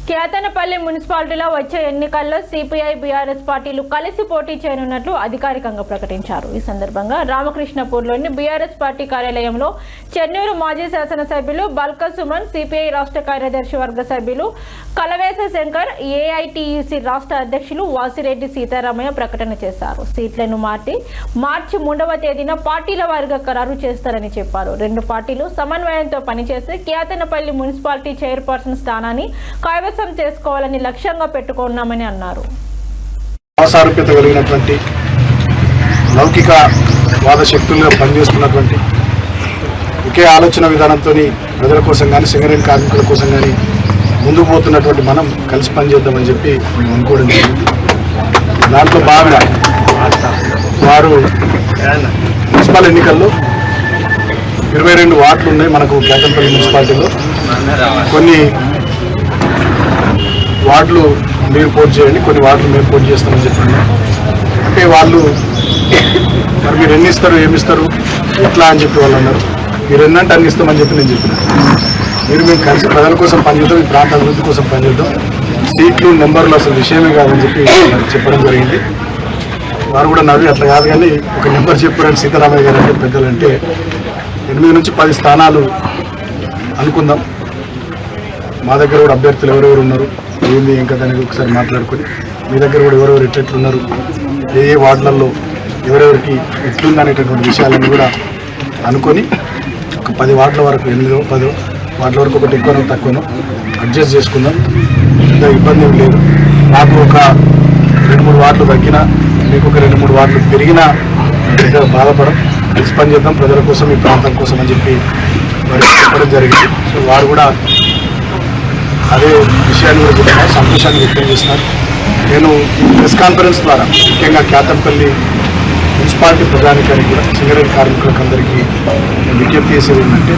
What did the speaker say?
కేతనపల్లి మున్సిపాలిటీలో వచ్చే ఎన్నికల్లో సిపిఐ బీఆర్ఎస్ పార్టీలు కలిసి పోటీ చేయనున్నట్లు అధికారికంగా ప్రకటించారు. ఈ సందర్భంగా రామకృష్ణపూర్లోని బీఆర్ఎస్ పార్టీ కార్యాలయంలో చెన్నూరు మాజీ శాసనసభ్యులు బల్క సుమన్, సిపిఐ రాష్ట్ర కార్యదర్శి వర్గ సభ్యులు కలవేశ శంకర్, ఏఐటియుసి రాష్ట్ర అధ్యక్షులు వాసిరెడ్డి సీతారామయ్య ప్రకటన చేశారు. సీట్లను మార్చి 3వ తేదీన పార్టీల వారీగా ఖరారు చేస్తారని చెప్పారు. రెండు పార్టీలు సమన్వయంతో పనిచేసి కేతనపల్లి మున్సిపాలిటీ చైర్పర్సన్ స్థానాన్ని కైవసం చేసుకోవాలని లక్ష్యంగా పెట్టుకున్నామని అన్నారు. సారూప్యత కలిగినటువంటి లౌకిక వాద శక్తుల్లో పనిచేస్తున్నటువంటి ఒకే ఆలోచన విధానంతో ప్రజల కోసం కానీ సింగరేణి కార్మికుల కోసం కానీ ముందుకు పోతున్నటువంటి మనం కలిసి పనిచేద్దామని చెప్పి మేము అనుకోవడం జరిగింది. దాంట్లో భాగంగా వారు మున్సిపల్ ఎన్నికల్లో 22 వార్డులు ఉన్నాయి మనకు కేతనపల్లి మున్సిపాలిటీలో. కొన్ని వార్డులు మీరు పోటీ చేయండి, కొన్ని వార్డులు మేము పోటీ చేస్తామని చెప్పండి. అంటే వాళ్ళు మరి మీరు ఎన్ని ఇస్తారు, ఏమిస్తారు, ఎట్లా అని చెప్పి వాళ్ళు అన్నారు. మీరు ఎన్నంటే అన్ని ఇస్తామని చెప్పి నేను చెప్పిన. మేము కలిసి ప్రజల కోసం పనిచేద్దాం, ఈ ప్రాంత అభివృద్ధి కోసం పనిచేద్దాం, సీట్లు నెంబర్లు అసలు విషయమే కాదని చెప్పి చెప్పడం జరిగింది. వారు కూడా నవ్వి అట్లా కాదు కానీ ఒక నెంబర్ చెప్పారని సీతారామయ్య గారు అంటే పెద్దలంటే 8 నుంచి 10 స్థానాలు అనుకుందాం. మా దగ్గర కూడా అభ్యర్థులు ఎవరెవరు ఉన్నారు, ఏంది ఏం కదా అనేది ఒకసారి మాట్లాడుకొని, మీ దగ్గర కూడా ఎవరెవరు ఎట్లెట్లున్నారు, ఏ వార్డులలో ఎవరెవరికి ఎట్లుంది అనేటటువంటి విషయాలన్నీ కూడా అనుకొని ఒక 10 వార్డుల వరకు 8-10 వార్డుల వరకు ఒకటి ఎక్కువనో తక్కువనో అడ్జస్ట్ చేసుకుందాం. ఇంత ఇబ్బంది ఏం లేదు. నాకు ఒక 2-3 వార్డులు తగ్గినా, మీకు ఒక 2-3 వార్డులు పెరిగినా బాధపడం, కలిసి పని చేద్దాం ప్రజల కోసం, ఈ ప్రాంతం కోసం అని చెప్పి వారికి చెప్పడం జరిగింది. సో వారు కూడా అదే విషయాన్ని కూడా చెప్పినారు, సంతోషాన్ని వ్యక్తం చేస్తున్నారు. నేను ప్రెస్ కాన్ఫరెన్స్ ద్వారా ముఖ్యంగా కేతనపల్లి మున్సిపాలిటీ ప్రజానికానికి కూడా సింగరేణి కార్మికులకు అందరికీ విజ్ఞప్తి చేసేది ఏంటంటే,